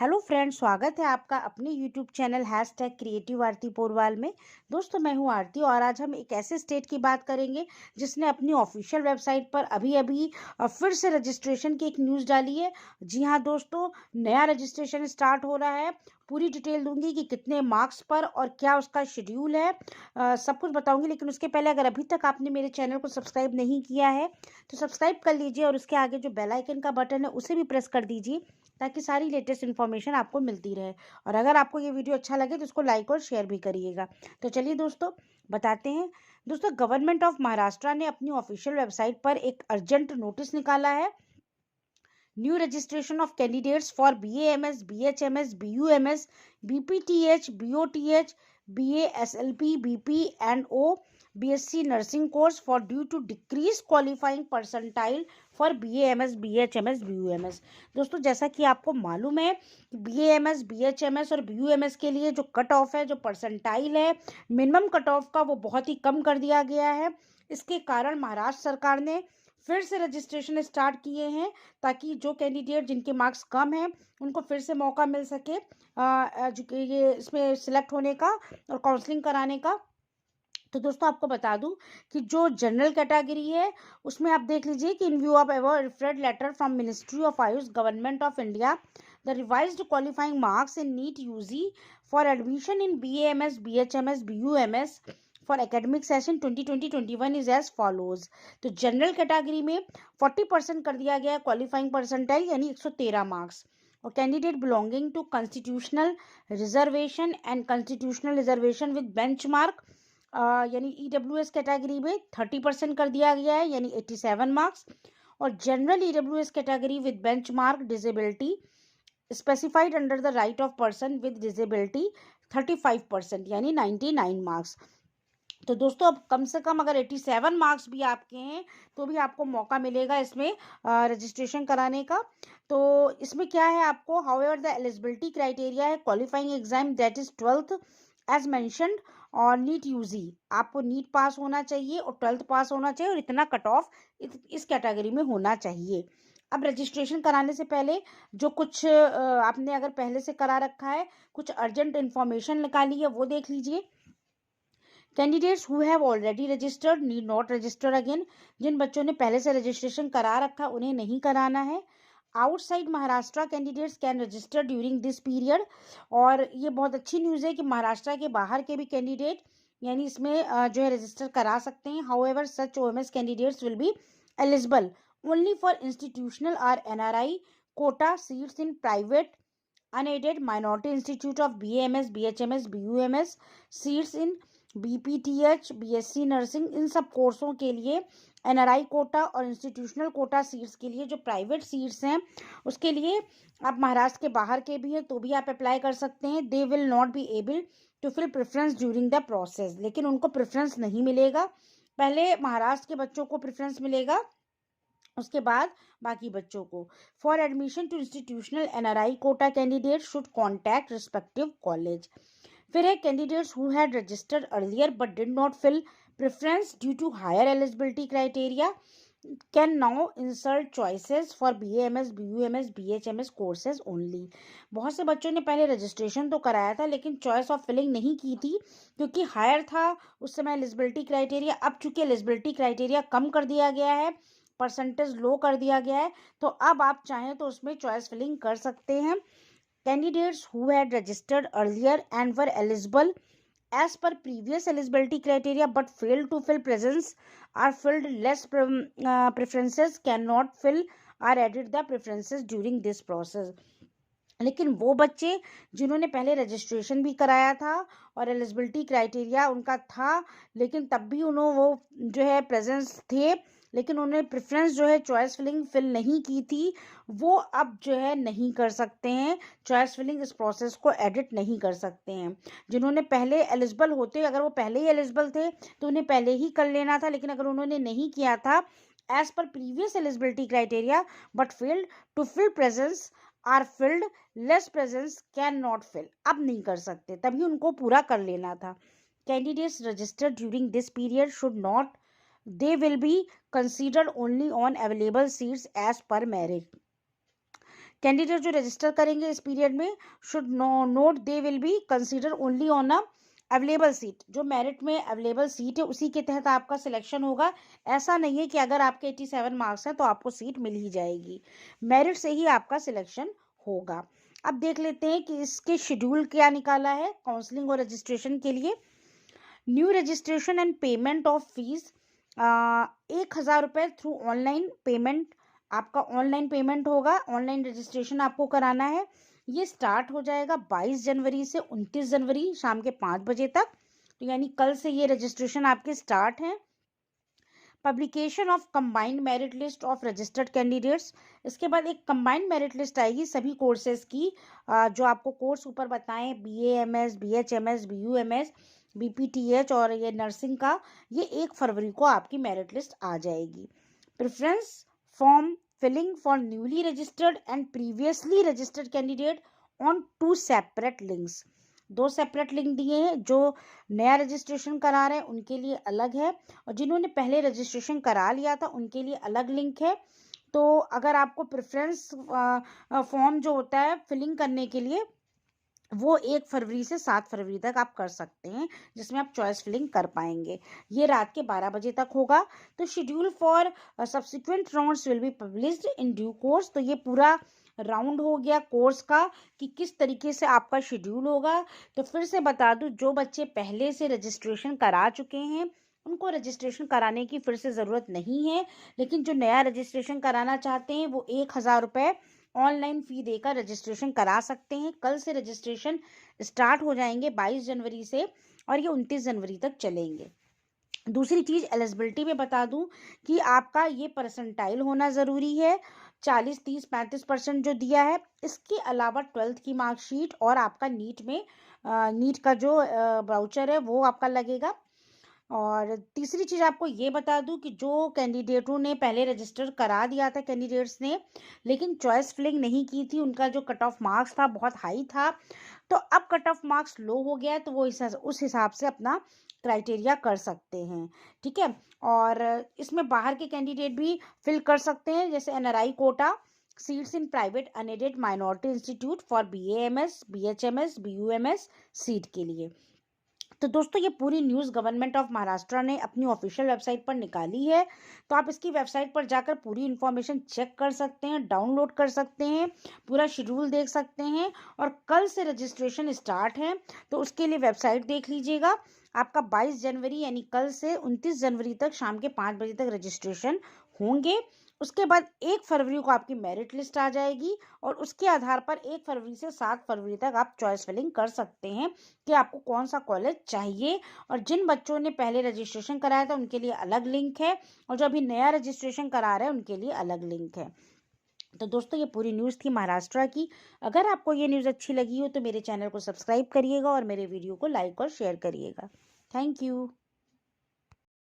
Hello friends, स्वागत है आपका अपने यूट्यूब चैनल हैशटैग क्रिएटिव आरती पोरवाल में। दोस्तों, मैं हूं आरती और आज हम एक ऐसे स्टेट की बात करेंगे जिसने अपनी ऑफिशियल वेबसाइट पर अभी अभी फिर से रजिस्ट्रेशन की एक न्यूज़ डाली है। जी हां दोस्तों, नया रजिस्ट्रेशन स्टार्ट हो रहा है। पूरी डिटेल दूंगी कि कितने मार्क्स पर और क्या उसका शेड्यूल है। सब कुछ बताऊंगी, लेकिन उसके पहले अगर अभी तक आपने मेरे चैनल को सब्सक्राइब नहीं किया है तो सब्सक्राइब कर लीजिए और उसके आगे जो बेल आइकन का बटन है उसे भी प्रेस कर दीजिए ताकि सारी लेटेस्ट इन्फॉर्मेशन आपको मिलती रहे। और अगर आपको ये वीडियो अच्छा लगे तो इसको लाइक और शेयर भी करिएगा। तो चलिए दोस्तों, बताते हैं। दोस्तों, गवर्नमेंट ऑफ महाराष्ट्र ने अपनी ऑफिशियल वेबसाइट पर एक अर्जेंट नोटिस निकाला है। New registration of candidates for BAMS, BHMS, BUMS, BPTH, BOTH, BASLP, BP&O, BSc nursing course for due to decrease qualifying percentile for BAMS, BHMS, BUMS। दोस्तों, जैसा कि आपको मालूम है कि BAMS, BHMS और BUMS के लिए जो कट ऑफ है, जो परसेंटाइल है, मिनिमम कट ऑफ का, वो बहुत ही कम कर दिया गया है। इसके कारण महाराष्ट्र सरकार ने फिर से रजिस्ट्रेशन स्टार्ट किए हैं ताकि जो कैंडिडेट जिनके मार्क्स कम हैं उनको फिर से मौका मिल सके ये इसमें सिलेक्ट होने का और काउंसलिंग कराने का। तो दोस्तों, आपको बता दूं कि जो जनरल कैटेगरी है उसमें आप देख लीजिए कि in view of ever referred letter from ministry of AYUSH, government of India, the revised qualifying marks in NEET UG for admission in BAMS, BHMS, BUMS for academic session 2020-21 is as follows. तो general category में 40% कर दिया गया है qualifying percentile, यानी 113 marks. और candidate belonging to constitutional reservation and constitutional reservation with benchmark, यानी EWS category में 30% कर दिया गया है, यानी 87 मार्क्स। और general EWS category with benchmark disability specified under the right of person with disability 35%, यानी 99 मार्क्स। तो दोस्तों, अब कम से कम अगर 87 मार्क्स भी आपके हैं तो भी आपको मौका मिलेगा इसमें रजिस्ट्रेशन कराने का। तो इसमें क्या है, आपको हाउएवर द एलिजिबिलिटी क्राइटेरिया है qualifying exam that is 12th as mentioned और नीट यूजी। आपको नीट पास होना चाहिए और 12th पास होना चाहिए और इतना कट ऑफ इस कैटेगरी में होना चाहिए। अब रजिस्ट्रेशन कराने से पहले जो कुछ आपने अगर पहले से करा रखा है, कुछ अर्जेंट इन्फॉर्मेशन निकाली है, वो देख लीजिए। Candidates who have already registered need not register again. जिन बच्चों ने पहले से रजिस्ट्रेशन करा रखा उन्हें नहीं कराना है। Outside Maharashtra candidates can register during this period. और ये बहुत अच्छी न्यूज़ है कि महाराष्ट्र के बाहर के भी कैंडिडेट यानी इसमें जो है रजिस्टर करा सकते हैं। However such OMS candidates will be eligible only for institutional और NRI quota seats in private unaided minority institute of BAMS, BHMS, BUMS seats in BPTH, BSc nursing. इन सब कोर्सों के लिए NRI कोटा और इंस्टीट्यूशनल कोटा सीट्स के लिए जो प्राइवेट सीट्स हैं उसके लिए आप महाराष्ट्र के बाहर के भी हैं तो भी आप अप्लाई कर सकते हैं। They will not be able to fill preference during the process. लेकिन उनको प्रेफरेंस नहीं मिलेगा, पहले महाराष्ट्र के बच्चों को प्रेफरेंस मिलेगा, उसके बाद बाकी बच्चों को। For admission to institutional NRI quota candidate should contact respective college. फिर है candidates who had registered earlier but did not fill preference due to higher eligibility criteria can now insert choices for BAMS, BUMS, BHMS courses only. बहुत से बच्चों ने पहले registration तो कराया था लेकिन चॉइस ऑफ फिलिंग नहीं की थी क्योंकि हायर था उस समय एलिजिबिलिटी क्राइटेरिया। अब चूंकि एलिजिबिलिटी क्राइटेरिया कम कर दिया गया है, परसेंटेज लो कर दिया गया है, तो अब आप चाहें तो उसमें चॉइस फिलिंग कर सकते हैं। Candidates who had registered earlier and were eligible as per previous eligibility criteria but failed to fill presence or filled less preferences cannot fill or edit the preferences during this process। लेकिन वो बच्चे जिन्होंने पहले registration भी कराया था और eligibility criteria उनका था लेकिन तब भी उन्होंने वो जो है प्रेजेंस थे लेकिन उन्होंने प्रेफरेंस जो है चॉइस फिलिंग फिल नहीं की थी, वो अब जो है नहीं कर सकते हैं। चॉइस फिलिंग इस प्रोसेस को एडिट नहीं कर सकते हैं। जिन्होंने पहले एलिजिबल होते, अगर वो पहले ही एलिजिबल थे तो उन्हें पहले ही कर लेना था, लेकिन अगर उन्होंने नहीं किया था as per previous eligibility criteria but failed to fill presence are filled less presence can not fill, अब नहीं कर सकते, तभी उनको पूरा कर लेना था। Candidates registered during this period should not, they will be considered only on available seats as per merit। Candidate जो रजिस्टर करेंगे इस पीरियड में should note they will be consider only on a available seat. जो merit में available seat है उसी के तहत आपका सिलेक्शन होगा। ऐसा नहीं है कि अगर आपके 87 मार्क्स हैं तो आपको सीट मिल ही जाएगी, मेरिट से ही आपका सिलेक्शन होगा। अब देख लेते हैं कि इसके शेड्यूल क्या निकाला है काउंसलिंग और रजिस्ट्रेशन के लिए। New registration and payment of fees 1,000 रुपये थ्रू ऑनलाइन पेमेंट। आपका ऑनलाइन पेमेंट होगा, ऑनलाइन रजिस्ट्रेशन आपको कराना है। ये स्टार्ट हो जाएगा 22 जनवरी से 29 जनवरी शाम के 5 बजे तक। तो यानी कल से ये रजिस्ट्रेशन आपके स्टार्ट हैं। Publication of combined merit list of registered candidates. इसके बाद एक कंबाइंड मेरिट लिस्ट आएगी सभी कोर्सेज की, जो आपको कोर्स ऊपर बताएं, BA MS, BHMS, BUMS, BPTH और ये नर्सिंग का, ये 1 फरवरी को आपकी मेरिट लिस्ट आ जाएगी। Preference form filling for newly registered and previously registered candidate on 2 separate links. 2 separate link दिए हैं। जो नया रजिस्ट्रेशन करा रहे हैं उनके लिए अलग है, और जिन्होंने पहले रजिस्ट्रेशन करा लिया था उनके लिए अलग लिंक है। तो अगर आपको प्रेफरेंस फॉर्म जो होता है फिलिंग करने के लिए, वो 1 फरवरी से 7 फरवरी तक आप कर सकते हैं, जिसमें आप चॉइस फिलिंग कर पाएंगे। ये रात के 12 बजे तक होगा। तो schedule for subsequent rounds will be published in due course. तो ये पूरा राउंड हो गया कोर्स का कि किस तरीके से आपका शेड्यूल होगा। तो फिर से बता दूं, जो बच्चे पहले से रजिस्ट्रेशन करा चुके हैं उनको रजिस्ट्रेशन कराने की फिर से ज़रूरत नहीं है, लेकिन जो नया रजिस्ट्रेशन कराना चाहते हैं वो 1,000 रुपये ऑनलाइन फ़ी देकर रजिस्ट्रेशन करा सकते हैं। कल से रजिस्ट्रेशन स्टार्ट हो जाएंगे 22 जनवरी से, और ये 29 जनवरी तक चलेंगे। दूसरी चीज़ एलिजिबिलिटी में बता दूं कि आपका ये परसेंटाइल होना ज़रूरी है, 40, 30, 35% जो दिया है। इसके अलावा 12th की मार्कशीट और आपका नीट में नीट का जो वाउचर है वो आपका लगेगा। और तीसरी चीज़ आपको ये बता दूं कि जो कैंडिडेटों ने पहले रजिस्टर करा दिया था कैंडिडेट्स ने, लेकिन चॉइस फिलिंग नहीं की थी, उनका जो कट ऑफ मार्क्स था बहुत हाई था, तो अब कट ऑफ मार्क्स लो हो गया है, तो वो उस हिसाब से अपना क्राइटेरिया कर सकते हैं। ठीक है। और इसमें बाहर के कैंडिडेट भी फिल कर सकते हैं, जैसे NRI quota, seats in private unaided minority institute for BAMS, BHMS, BUMS seat के लिए। तो दोस्तों ये पूरी न्यूज़ गवर्नमेंट ऑफ महाराष्ट्र ने अपनी ऑफिशियल वेबसाइट पर निकाली है। तो आप इसकी वेबसाइट पर जाकर पूरी इन्फॉर्मेशन चेक कर सकते हैं, डाउनलोड कर सकते हैं, पूरा शेड्यूल देख सकते हैं। और कल से रजिस्ट्रेशन स्टार्ट है, तो उसके लिए वेबसाइट देख लीजिएगा। आपका 22 जनवरी यानी कल से 29 जनवरी तक शाम के 5 बजे तक रजिस्ट्रेशन होंगे। उसके बाद 1 फरवरी को आपकी मेरिट लिस्ट आ जाएगी, और उसके आधार पर 1 फरवरी से 7 फरवरी तक आप चॉइस फिलिंग कर सकते हैं कि आपको कौन सा कॉलेज चाहिए। और जिन बच्चों ने पहले रजिस्ट्रेशन कराया था उनके लिए अलग लिंक है, और जो अभी नया रजिस्ट्रेशन करा रहे हैं उनके लिए अलग लिंक है। तो दोस्तों ये पूरी न्यूज़ थी महाराष्ट्र की। अगर आपको ये न्यूज़ अच्छी लगी हो तो मेरे चैनल को सब्सक्राइब करिएगा और मेरे वीडियो को लाइक और शेयर करिएगा। Thank you.